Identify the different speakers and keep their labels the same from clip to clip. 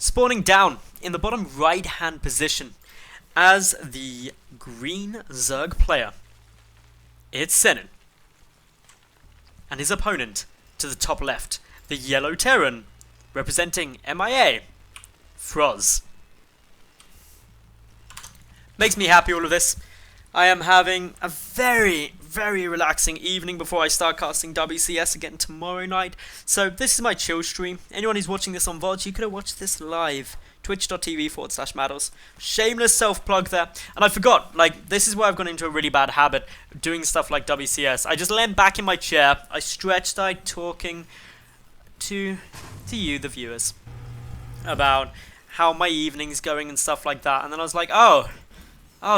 Speaker 1: spawning down in the bottom right hand position as the green Zerg player. It's Senin. And his opponent to the top left, the yellow Terran, representing MIA, Frozz. Makes me happy, all of this. I am having a very, very relaxing evening before I start casting WCS again tomorrow night. So this is my chill stream. Anyone who's watching this on VOD, you could have watched this live. Twitch.tv/Madals. Shameless self-plug there. And I forgot, like, this is where I've gone into a really bad habit, doing stuff like WCS. I just leaned back in my chair, I stretched out talking to you, the viewers, about how my evening's going and stuff like that. And then I was like, oh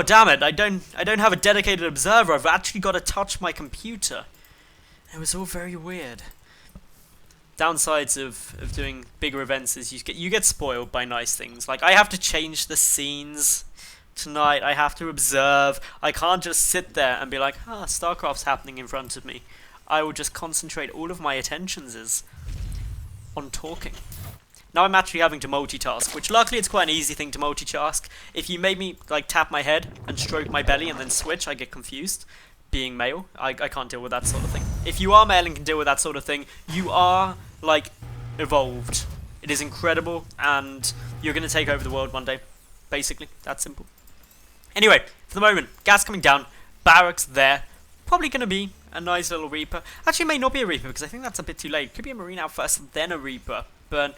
Speaker 1: damn it, I don't have a dedicated observer. I've actually got to touch my computer. It was all very weird. Downsides of doing bigger events is you get spoiled by nice things. Like, I have to change the scenes tonight. I have to observe. I can't just sit there and be like, StarCraft's happening in front of me. I will just concentrate all of my attentions on talking. Now I'm actually having to multitask, which luckily it's quite an easy thing to multitask. If you made me like tap my head and stroke my belly and then switch, I get confused. Being male, I can't deal with that sort of thing. If you are male and can deal with that sort of thing, you are like evolved. It is incredible, and you're going to take over the world one day. Basically, that's simple. Anyway, for the moment, gas coming down, barracks there. Probably going to be a nice little Reaper. Actually, it may not be a Reaper because I think that's a bit too late. Could be a Marine out first, then a Reaper. But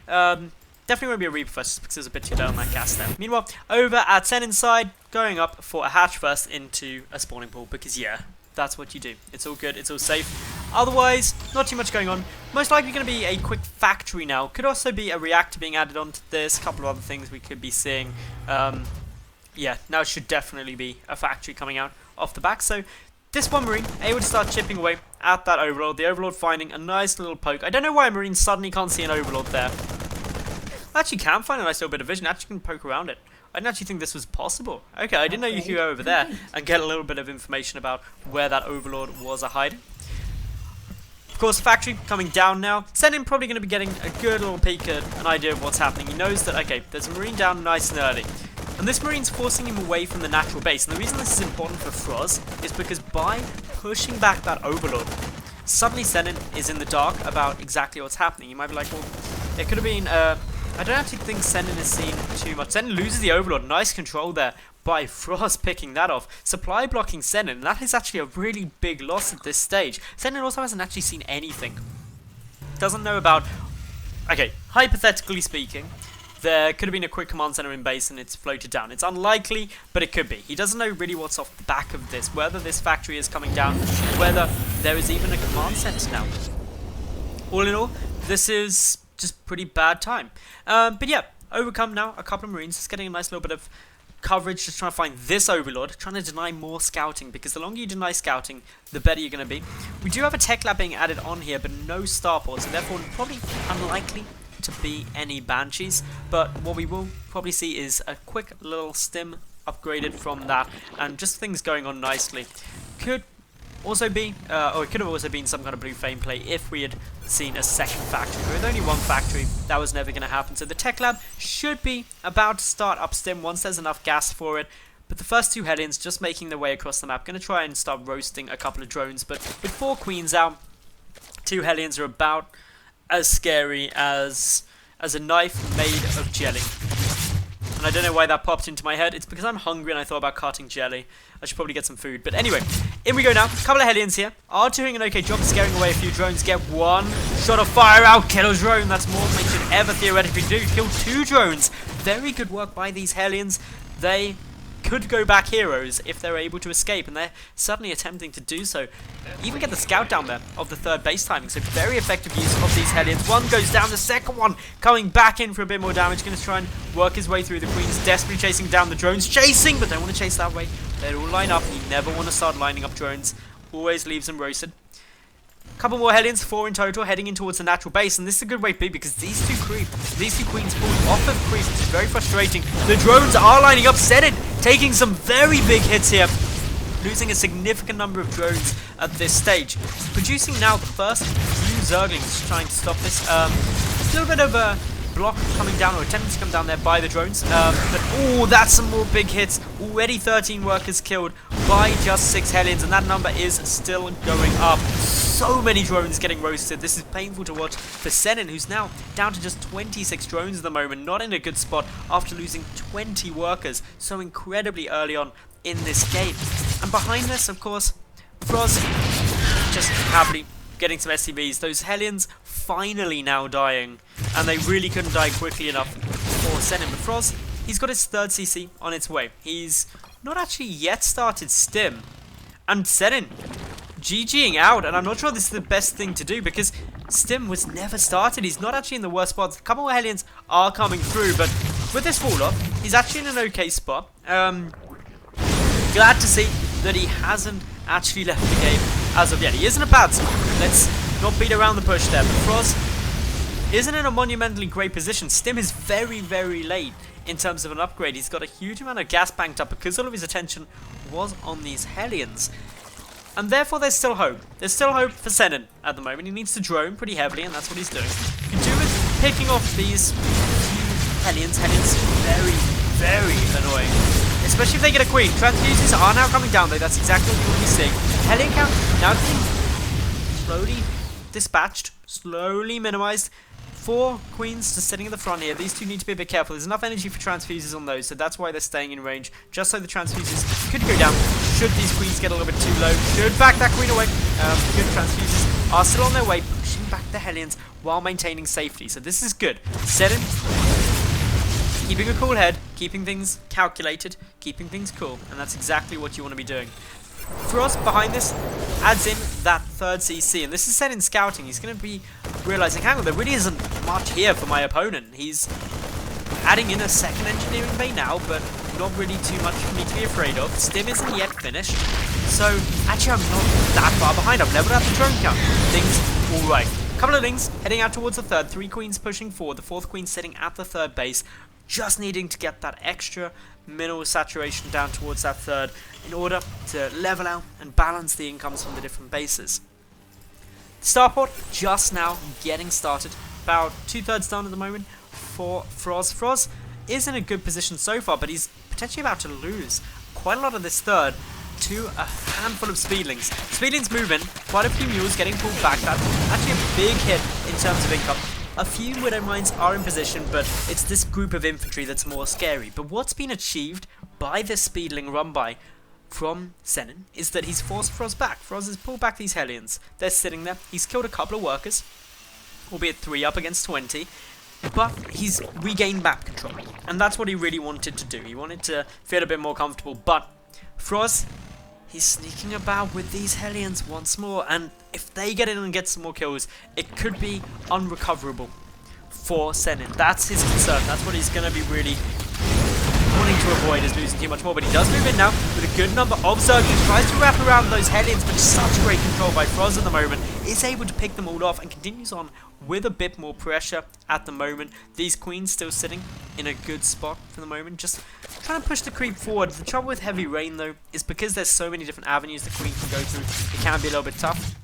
Speaker 1: definitely won't be a Reaper first because there's a bit too low on that gas there. Meanwhile, over at Senin's side, going up for a hatch first into a spawning pool because, yeah, that's what you do. It's all good, it's all safe. Otherwise, not too much going on. Most likely going to be a quick factory now. Could also be a reactor being added onto this. A couple of other things we could be seeing. Yeah, now it should definitely be a factory coming out off the back. So this one Marine able to start chipping away at that Overlord. The Overlord finding a nice little poke. I don't know why a Marine suddenly can't see an Overlord there. I actually can find a nice little bit of vision. I actually can poke around it. I didn't actually think this was possible. Okay, I didn't know you could go over there and get a little bit of information about where that Overlord was hiding. Of course, factory coming down now. Senin probably going to be getting a good little peek at an idea of what's happening. He knows that, okay, there's a Marine down nice and early. And this Marine's forcing him away from the natural base. And the reason this is important for Frozz is because by pushing back that Overlord, suddenly Senin is in the dark about exactly what's happening. You might be like, well, it could have been... I don't actually think Senin is seen too much. Senin loses the Overlord. Nice control there by Frozz picking that off. Supply blocking Senin. That is actually a really big loss at this stage. Senin also hasn't actually seen anything. Doesn't know about... Okay, hypothetically speaking, there could have been a quick command center in base and it's floated down. It's unlikely, but it could be. He doesn't know really what's off the back of this. Whether this factory is coming down, whether there is even a command center now. All in all, this is just pretty bad time. But yeah, overcome now. A couple of Marines just getting a nice little bit of coverage, just trying to find this Overlord, trying to deny more scouting, because the longer you deny scouting, the better you're going to be. We do have a tech lab being added on here, but no starports, so therefore probably unlikely to be any Banshees. But what we will probably see is a quick little stim upgraded from that, and just things going on nicely. Could also be, or it could have also been some kind of blue flame play if we had seen a second factory. But with only one factory, that was never going to happen. So the tech lab should be about to start up stim once there's enough gas for it. But the first two Hellions just making their way across the map. Going to try and start roasting a couple of drones. But with 4 Queens out, 2 Hellions are about as scary as a knife made of jelly. And I don't know why that popped into my head. It's because I'm hungry and I thought about cutting jelly. I should probably get some food. But anyway, in we go now. A couple of Hellions here. Are doing an okay job scaring away a few drones. Get 1 shot of fire out. Kill a drone. That's more than they should ever theoretically do. Kill 2 drones. Very good work by these Hellions. They could go back heroes if they're able to escape, and they're certainly attempting to do so. Even get the scout down there of the 3rd base timing, so very effective use of these Hellions. One goes down, the second one coming back in for a bit more damage, going to try and work his way through. The Queen's desperately chasing down the drones, chasing, but don't want to chase that way. They all line up, and you never want to start lining up drones. Always leaves them roasted. Couple more Hellions, 4 in total, heading in towards the natural base, and this is a good way to be because these two Queens pulled off of creep, which is very frustrating. The drones are lining up, Senin taking some very big hits here, losing a significant number of drones at this stage. Producing now the first few Zerglings trying to stop this. A little bit of a block coming down, or attempting to come down there by the drones. But oh, that's some more big hits. Already 13 workers killed by just 6 Hellions, and that number is still going up. So many drones getting roasted. This is painful to watch for Senin, who's now down to just 26 drones at the moment, not in a good spot after losing 20 workers so incredibly early on in this game. And behind this, of course, Frozz just happily getting some SCVs. Those Hellions finally now dying, and they really couldn't die quickly enough for Senin. But Frozz, he's got his 3rd CC on its way. He's not actually yet started Stim, and Senin GGing out, and I'm not sure this is the best thing to do because Stim was never started. He's not actually in the worst spots. A couple of Hellions are coming through, but with this fall off, he's actually in an okay spot. Glad to see that he hasn't actually left the game as of yet. He is in a bad spot. Let's not beat around the bush there. But Frozz isn't in a monumentally great position. Stim is very, very late in terms of an upgrade. He's got a huge amount of gas banked up because all of his attention was on these Hellions. And therefore there's still hope. There's still hope for Senin at the moment. He needs to drone pretty heavily, and that's what he's doing. You can do with picking off these Hellions. Hellions very, very annoying. Especially if they get a queen. Transfuses are now coming down though. That's exactly what we'll be seeing. Hellion count now getting slowly dispatched, slowly minimized. 4 queens just sitting in the front here. These two need to be a bit careful. There's enough energy for transfuses on those, so that's why they're staying in range. Just so the transfuses could go down should these queens get a little bit too low. Should back that queen away. Good transfuses are still on their way, pushing back the Hellions while maintaining safety. So this is good. Senin keeping a cool head, keeping things calculated, keeping things cool, and that's exactly what you want to be doing. Frozz behind this adds in that 3rd CC, and this is Senin scouting. He's going to be realizing, hang on, there really isn't much here for my opponent. He's adding in a 2nd engineering bay now, but not really too much for me to be afraid of. Stim isn't yet finished, so actually I'm not that far behind. I've leveled out the drone count. Things alright. Couple of lings heading out towards the 3rd, 3 queens pushing forward, the 4th queen sitting at the 3rd base, just needing to get that extra mineral saturation down towards that 3rd in order to level out and balance the incomes from the different bases. Starport just now getting started, about 2/3 done at the moment for Frozz. Frozz is in a good position so far, but he's potentially about to lose quite a lot of this 3rd to a handful of speedlings. Speedlings moving, quite a few mules getting pulled back. That's actually a big hit in terms of income. A few Widow Mines are in position, but it's this group of infantry that's more scary. But what's been achieved by this speedling run by from Senin is that he's forced Frozz back. Frozz has pulled back these Hellions. They're sitting there. He's killed a couple of workers, albeit 3 up against 20, but he's regained map control. And that's what he really wanted to do. He wanted to feel a bit more comfortable, but Frozz, he's sneaking about with these Hellions once more, and if they get in and get some more kills, it could be unrecoverable for Senin. That's his concern. That's what he's going to be really wanting to avoid, is losing too much more. But he does move in now with a good number of Zerglings. Tries to wrap around those Hellions, but such great control by Frozz at the moment. Is able to pick them all off and continues on with a bit more pressure at the moment. These queens still sitting in a good spot for the moment, just trying to push the creep forward. The trouble with heavy rain though is because there's so many different avenues the queen can go through, it can be a little bit tough.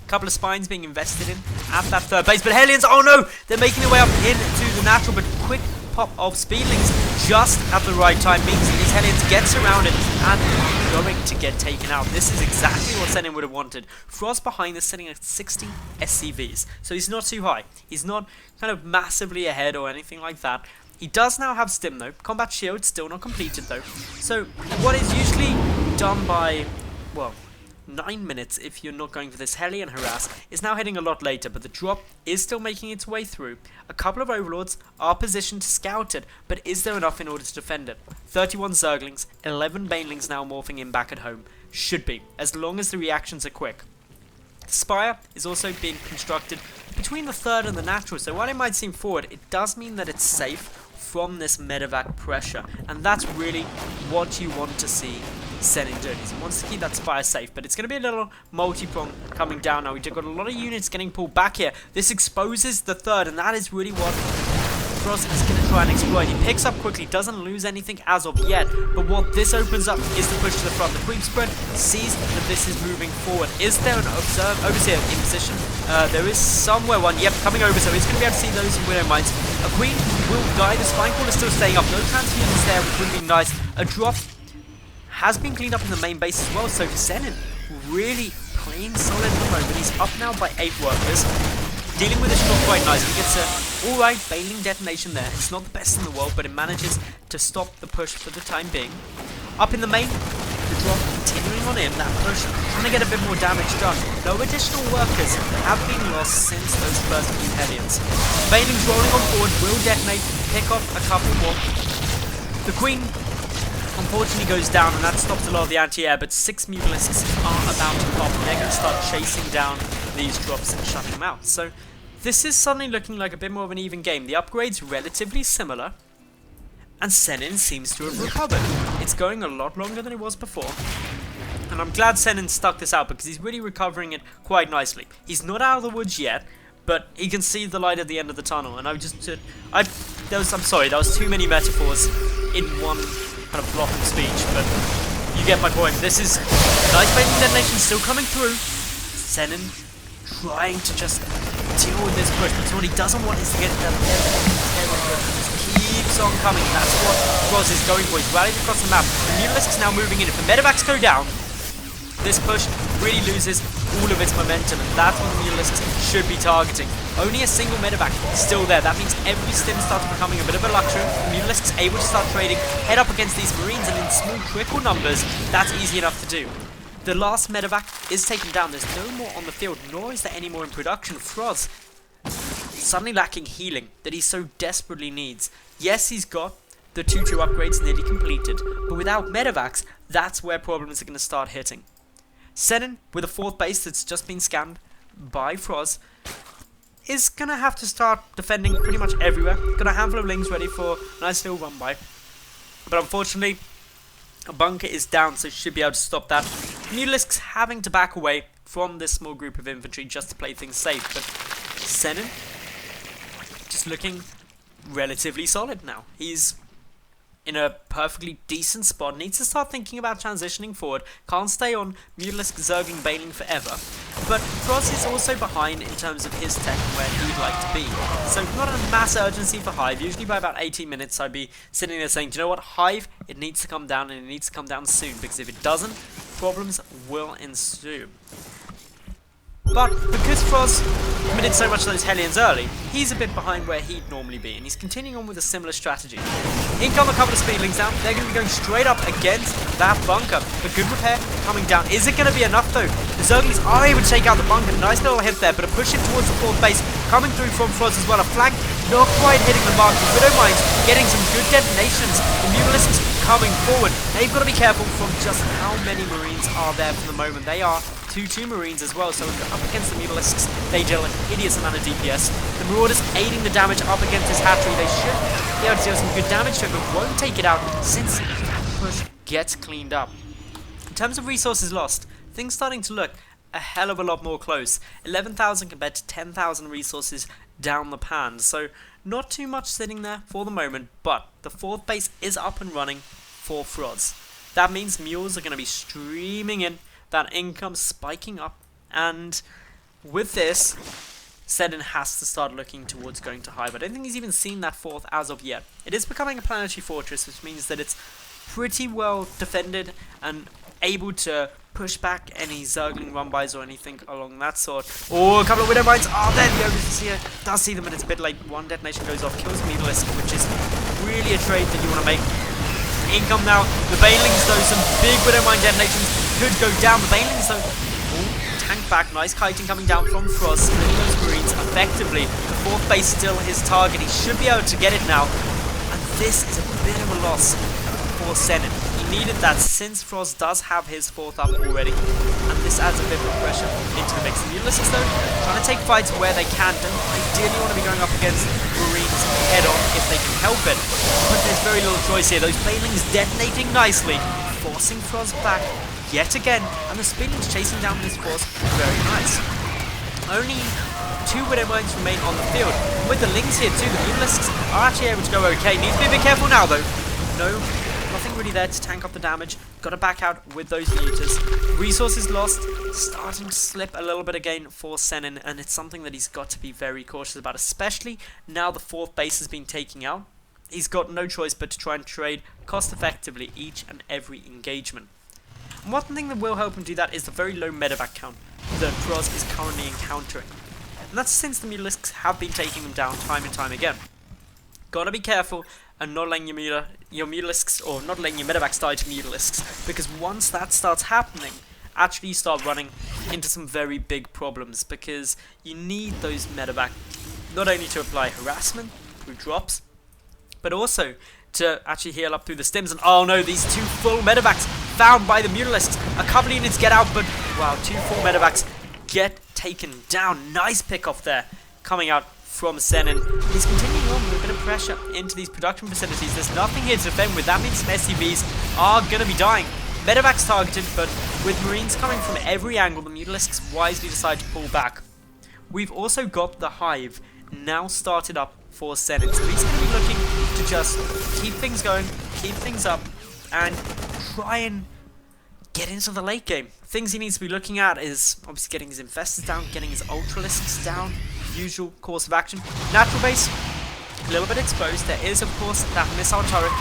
Speaker 1: A couple of spines being invested in at that 3rd base, but Hellions, oh no, they're making their way up into the natural, but quick pop of speedlings just at the right time means that these Hellions get surrounded and are going to get taken out. This is exactly what Senin would have wanted. Frozz behind this sitting at 60 SCVs, so he's not too high. He's not kind of massively ahead or anything like that. He does now have Stim though. Combat Shield still not completed though. So what is usually done by, well, 9 minutes if you're not going for this Hellion harass is now hitting a lot later, but the drop is still making its way through. A couple of Overlords are positioned to scout it, but is there enough in order to defend it? 31 Zerglings, 11 Banelings now morphing in back at home. Should be, as long as the reactions are quick. The Spire is also being constructed between the 3rd and the natural, so while it might seem forward, it does mean that it's safe from this medevac pressure, and that's really what you want to see Senin doing. He wants to keep that Spire safe, but it's going to be a little multi-prong coming down now. We've got a lot of units getting pulled back here. This exposes the 3rd, and that is really what Frozz is going to try and exploit. He picks up quickly, doesn't lose anything as of yet, but what this opens up is the push to the front. The creep spread sees that this is moving forward. Is there an overseer in position? There is somewhere one, yep, coming over, so he's going to be able to see those Widow Mines. A Queen will die. The Spine Call is still staying up. No transfusions there, which would be nice. A drop has been cleaned up in the main base as well, so Senin really playing solid at the moment. He's up now by 8 workers. Dealing with this drop quite nicely. He gets a alright bailing detonation there. It's not the best in the world, but it manages to stop the push for the time being. Up in the main, the drop continuing on in, that push, trying to get a bit more damage done. No additional workers have been lost since those first few Hellions. Bailing's rolling on forward, will detonate, pick off a couple more. The Queen unfortunately goes down, and that stops a lot of the anti-air, but 6 Mutalisks are about to pop, and they're going to start chasing down these drops and shutting them out. So this is suddenly looking like a bit more of an even game. The upgrade's relatively similar, and Senin seems to have recovered. It's going a lot longer than it was before, and I'm glad Senin stuck this out because he's really recovering it quite nicely. He's not out of the woods yet, but he can see the light at the end of the tunnel, and I'm sorry, that was too many metaphors in one kind of block of speech, but you get my point. This is nice baiting detonation still coming through. Senin trying to just deal with this push, but what he doesn't want is to get that keeps on coming. That's what Frozz is going for. He's rallied across the map. The Mutalisk is now moving in. If the medevacs go down, this push really loses all of its momentum, and that's what the Mutalisks should be targeting. Only a single medevac still there. That means every stim starts becoming a bit of a luxury. The Mutalisks able to start trading, head up against these Marines, and in small trickle numbers, that's easy enough to do. The last medevac is taken down. There's no more on the field, nor is there any more in production. Frozz suddenly lacking healing that he so desperately needs. Yes, he's got the 2-2 upgrades nearly completed, but without medevacs, that's where problems are going to start hitting. Senin, with a 4th base that's just been scanned by Frozz, is going to have to start defending pretty much everywhere. Got a handful of lings ready for a nice little run by. But unfortunately, a bunker is down, so should be able to stop that. Mutalisk's having to back away from this small group of infantry just to play things safe. But Senin just looking relatively solid now. He's in a perfectly decent spot, needs to start thinking about transitioning forward, can't stay on Mutalisk, Zergling, Bailing forever, but Frozz is also behind in terms of his tech and where he'd like to be. So not a mass urgency for Hive. Usually by about 18 minutes I'd be sitting there saying, do you know what, Hive, it needs to come down, and it needs to come down soon, because if it doesn't, problems will ensue. But because Frozz committed so much of those Hellions early, he's a bit behind where he'd normally be, and he's continuing on with a similar strategy. In come a couple of speedlings down, they're going to be going straight up against that bunker. The good repair coming down. Is it going to be enough though? The Zerglings are able to take out the bunker. Nice little hit there, but a push in towards the 4th base coming through from Frozz as well. A flank not quite hitting the mark. The Widowmines getting some good detonations. The Mutalisks coming forward. They've got to be careful from just how many Marines are there for the moment. They are 2-2 Marines as well, so up against the Mutalisks, they deal an hideous amount of DPS. The Marauders aiding the damage up against this hatchery. They should be able to deal some good damage to it, but won't take it out since that push gets cleaned up. In terms of resources lost, things starting to look a hell of a lot more close. 11,000 compared to 10,000 resources down the pan, so not too much sitting there for the moment, but the 4th base is up and running for Frozz. That means mules are going to be streaming in, that income spiking up, and with this, Senin has to start looking towards going to Hive. I don't think he's even seen that 4th as of yet. It is becoming a planetary fortress, which means that it's pretty well defended and able to push back any Zergling run-bys or anything along that sort. Oh, a couple of Widowmines are there. The Ogre here does see them, but it's a bit late. One detonation goes off, kills Mutalisk, which is really a trade that you want to make. Income now. The Bailings, though, some big Widowmine detonations could go down. The Bailings, though, tank back. Nice kiting coming down from Frozz. Spinning those Marines effectively. The 4th base still his target. He should be able to get it now. And this is a bit of a loss for Senin. He needed that since Frozz does have his 4th up already. And this adds a bit of pressure into the mix. The Mutalisks, though, trying to take fights where they can. Don't ideally want to be going up against Marines head-on if they can help it. But there's very little choice here. Those Bailings detonating nicely, forcing Frozz back yet again. And the Speedlings chasing down this force. Very nice. Only 2 Widowmines remain on the field. With the Lings here too, the Mutalisks are actually able to go okay. Needs to be a bit careful now though. No nothing really there to tank up the damage. Gotta back out with those mutas. Resources lost, starting to slip a little bit again for Senin, and it's something that he's got to be very cautious about, especially now the 4th base has been taken out. He's got no choice but to try and trade cost effectively each and every engagement. And one thing that will help him do that is the very low medevac count that Frozz is currently encountering. And that's since the Mutalisks have been taking them down time and time again. Gotta be careful and not letting your Mutalisks, or not letting your medevacs die to Mutalisks, because once that starts happening, actually you start running into some very big problems, because you need those medevac not only to apply harassment through drops, but also to actually heal up through the stims. And oh no, these 2 full medevacs found by the Mutalisks. A couple of units get out, but wow, 2 full medevacs get taken down. Nice pick off there coming out from Senin. He's continuing on with a bit of pressure into these production facilities. There's nothing here to defend with. That means some SCVs are going to be dying. Medevacs targeted, but with Marines coming from every angle, the Mutalisks wisely decide to pull back. We've also got the Hive now started up for Senin, so he's going to be looking to just keep things going, keep things up, and try and get into the late game. Things he needs to be looking at is obviously getting his Infestors down, getting his Ultralisks down, usual course of action. Natural base, a little bit exposed. There is, of course, that missile turret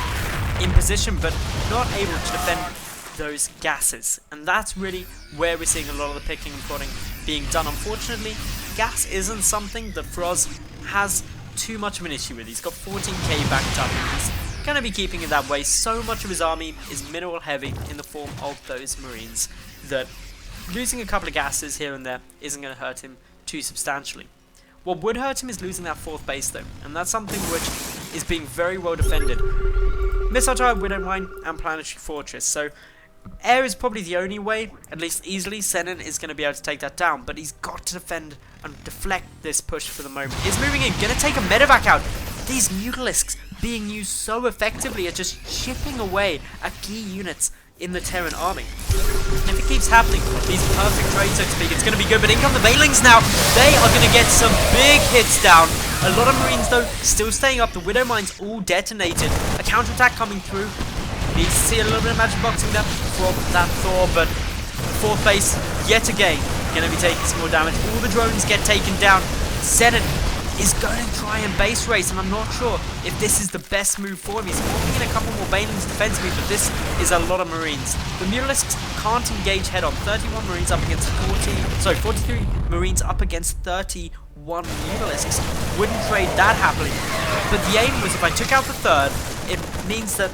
Speaker 1: in position, but not able to defend those gases. And that's really where we're seeing a lot of the picking and prodding being done. Unfortunately, gas isn't something that Frozz has too much of an issue with. He's got 14k backed up, and he's going to be keeping it that way. So much of his army is mineral heavy in the form of those Marines that losing a couple of gases here and there isn't going to hurt him too substantially. What would hurt him is losing that 4th base though, and that's something which is being very well defended. Missile Turret, Widow Mine, and Planetary Fortress. So air is probably the only way, at least easily, Senin is going to be able to take that down, but he's got to defend and deflect this push for the moment. He's moving in, going to take a medevac out. These Mutalisks being used so effectively are just chipping away at key units in the Terran army. And if it keeps happening, these perfect trades, so to speak, it's going to be good. But in come the Veilings now. They are going to get some big hits down. A lot of Marines, though, still staying up. The Widow Mines all detonated. A counterattack coming through. Needs to see a little bit of magic boxing there from that Thor, but 4th base, yet again, going to be taking some more damage. All the drones get taken down. Senin is going to try and base race, and I'm not sure if this is the best move for him. He's walking in a couple more Banelings defensively, but this is a lot of Marines. The Mutalisks can't engage head on. 31 Marines up against 43 Marines up against 31 Mutalisks. Wouldn't trade that happily. But the aim was, if I took out the 3rd, it means that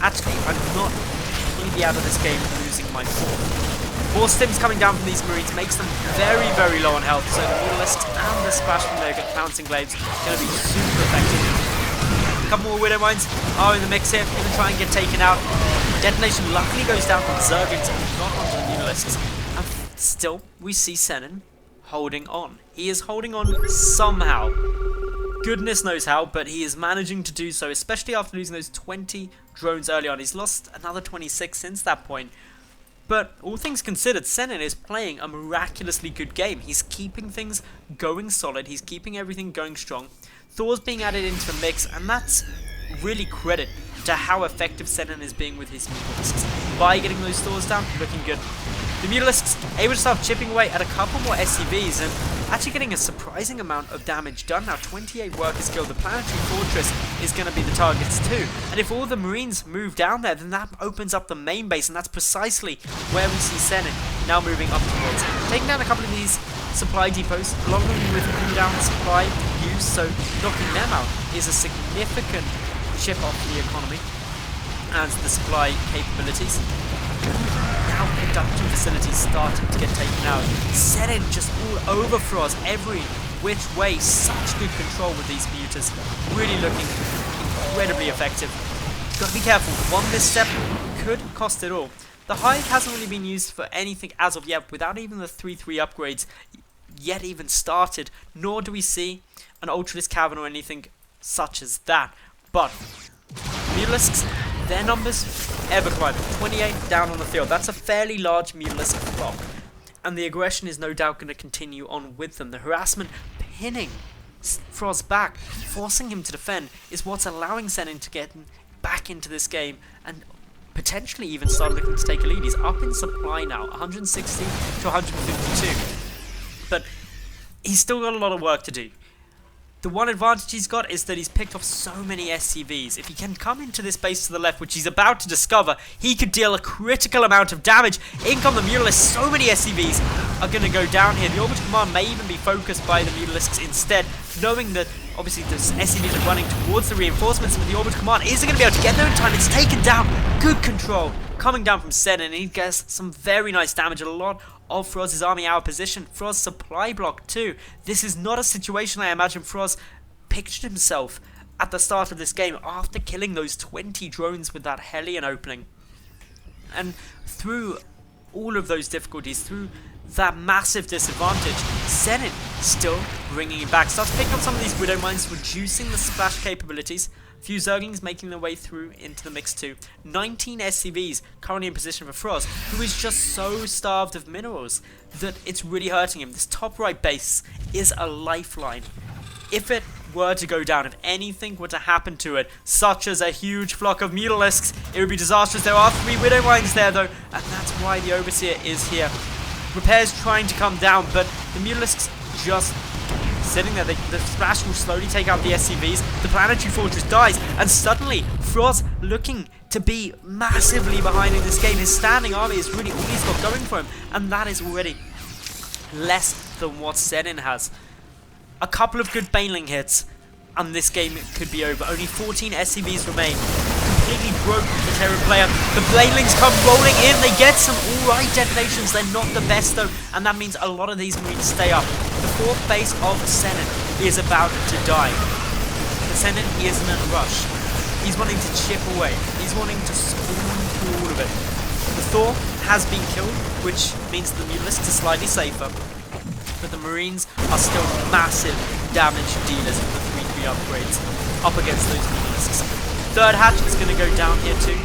Speaker 1: actually I'm not completely out of this game losing my 4th. More stims coming down from these Marines makes them very, very low on health, so the Mutalisks and the splash from their pouncing glaives going to be super effective. A couple more Widow Mines are in the mix here, going to try and get taken out. Detonation luckily goes down from Zerglings and not onto the Mutalisks. And still, we see Senin holding on. He is holding on somehow. Goodness knows how, but he is managing to do so, especially after losing those 20 drones early on. He's lost another 26 since that point. But all things considered, Senin is playing a miraculously good game. He's keeping things going solid. He's keeping everything going strong. Thor's being added into the mix, and that's really credit to how effective Senin is being with his Mutalisks. By getting those Thors down, looking good. The Mutalisks able to start chipping away at a couple more SCVs and actually getting a surprising amount of damage done. Now 28 workers killed. The Planetary Fortress is going to be the targets too. And if all the Marines move down there, then that opens up the main base, and that's precisely where we see Senin now moving up towards. Taking down a couple of these supply depots, along with cooldown supply use, so knocking them out is a significant chip off the economy and the supply capabilities. Now production facilities starting to get taken out. Senin just all over Frozz, every which way. Such good control with these mutas. Really looking incredibly effective. Gotta be careful. One misstep could cost it all. The Hive hasn't really been used for anything as of yet, without even the 3-3 upgrades yet even started. Nor do we see an Ultralisk Cavern or anything such as that. But Mutalisks, their numbers ever climbing. 28 down on the field. That's a fairly large Mutalisk flock. And the aggression is no doubt going to continue on with them. The harassment pinning Frozz back, forcing him to defend, is what's allowing Senin to get back into this game and potentially even start looking to take a lead. He's up in supply now, 160 to 152. But he's still got a lot of work to do. The one advantage he's got is that he's picked off so many SCVs. If he can come into this base to the left, which he's about to discover, he could deal a critical amount of damage. In come the Mutalisk. So many SCVs are going to go down here. The Orbital Command may even be focused by the Mutalisks instead, knowing that obviously the SCVs are running towards the reinforcements, but the Orbital Command isn't going to be able to get there in time. It's taken down. Good control. Coming down from Senin, and he gets some very nice damage. A lot of Frozz's army out of position. Frozz supply block too. This is not a situation I imagine Frozz pictured himself at the start of this game after killing those 20 drones with that Hellion opening. And through all of those difficulties, through that massive disadvantage, Senin still bringing it back. Starts picking up some of these Widow Mines, reducing the splash capabilities. Few Zerglings making their way through into the mix too. 19 SCVs currently in position for Frozz, who is just so starved of minerals that it's really hurting him. This top right base is a lifeline. If it were to go down, if anything were to happen to it, such as a huge flock of Mutalisks, it would be disastrous. There are 3 Widow Mines there though, and that's why the Overseer is here. Repairs trying to come down, but the Mutalisks just sitting there. The splash will slowly take out the SCVs. The Planetary Fortress dies, and suddenly Frozz looking to be massively behind in this game. His standing army is really all he's got going for him, and that is already less than what Senin has. A couple of good Baneling hits, and this game could be over. Only 14 SCVs remain. Completely broke the Terran player. The Banelings come rolling in. They get some alright detonations. They're not the best though, and that means a lot of these Marines stay up. The 4th base of Senin is about to die. The Senin, he isn't in a rush. He's wanting to chip away. He's wanting to spoon through all of it. The Thor has been killed, which means the Mutalisks are slightly safer. But the Marines are still massive damage dealers with the 3-3 upgrades up against those Mutalisks. 3rd hatch is going to go down here too.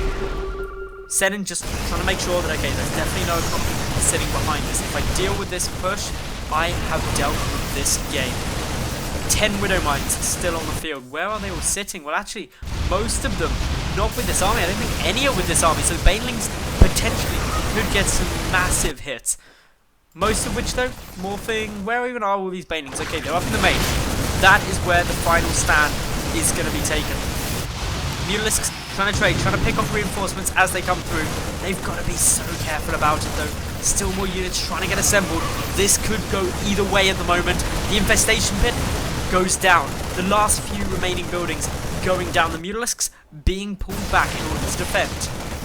Speaker 1: Senin just trying to make sure that, okay, there's definitely no company sitting behind this. If I deal with this push, I have dealt with this game. 10 Widow Mines still on the field. Where are they all sitting? Well, actually, most of them not with this army. I don't think any are with this army. So Banelings potentially could get some massive hits. Most of which, though, morphing. Where even are all these Banelings? Okay, they're up in the main. That is where the final stand is going to be taken. Mutalisks trying to trade, trying to pick off reinforcements as they come through. They've got to be so careful about it, though. Still more units trying to get assembled. This could go either way at the moment. The infestation pit goes down. The last few remaining buildings going down. The Mutalisks being pulled back in order to defend.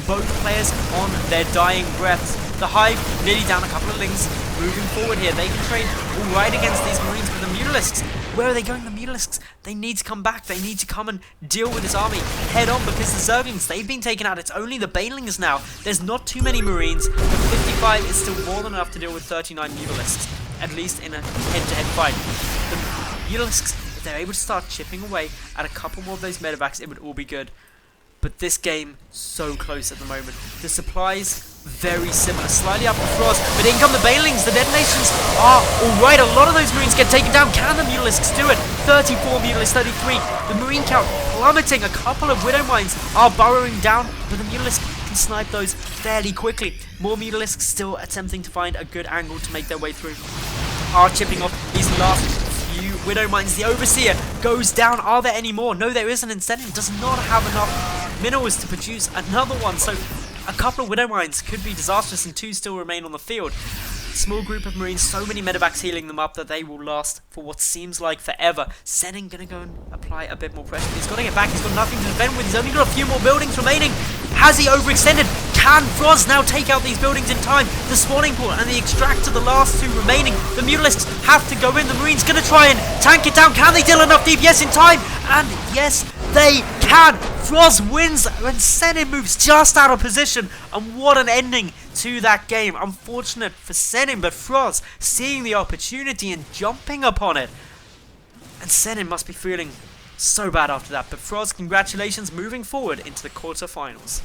Speaker 1: Both players on their dying breaths. The Hive nearly down a couple of links. Moving forward here. They can trade alright against these Marines, but the Mutalisks, where are they going? The Mutalisks, they need to come back. They need to come and deal with this army head on, because the Zerglings, they've been taken out. It's only the Banelings now. There's not too many Marines, but 55 is still more than enough to deal with 39 Mutalisks, at least in a head-to-head fight. The Mutalisks, if they're able to start chipping away at a couple more of those medevacs, it would all be good. But this game, so close at the moment. The supplies, very similar. Slightly up for Frozz, but in come the Banelings. The detonations are alright. A lot of those Marines get taken down. Can the Mutalisks do it? 34 Mutalisks, 33. The Marine count plummeting. A couple of Widow Mines are burrowing down, but the Mutalisks can snipe those fairly quickly. More Mutalisks still attempting to find a good angle to make their way through. Are chipping off these last few Widow Mines. The Overseer goes down. Are there any more? No, there isn't. Instead, it does not have enough minerals to produce another one. So a couple of Widow Mines could be disastrous, and 2 still remain on the field. Small group of Marines, so many medevacs healing them up that they will last for what seems like forever. Senin gonna go and apply a bit more pressure. He's got to get back. He's got nothing to defend with. He's only got a few more buildings remaining. Has he overextended? Can Frozz now take out these buildings in time? The spawning pool and the extractor, the last 2 remaining. The Mutalisks have to go in. The Marines gonna try and tank it down. Can they deal enough DPS in time? And yes, they can. Frozz wins when Senin moves just out of position. And what an ending to that game. Unfortunate for Senin, but Frozz seeing the opportunity and jumping upon it. And Senin must be feeling so bad after that. But Frozz, congratulations, moving forward into the quarterfinals.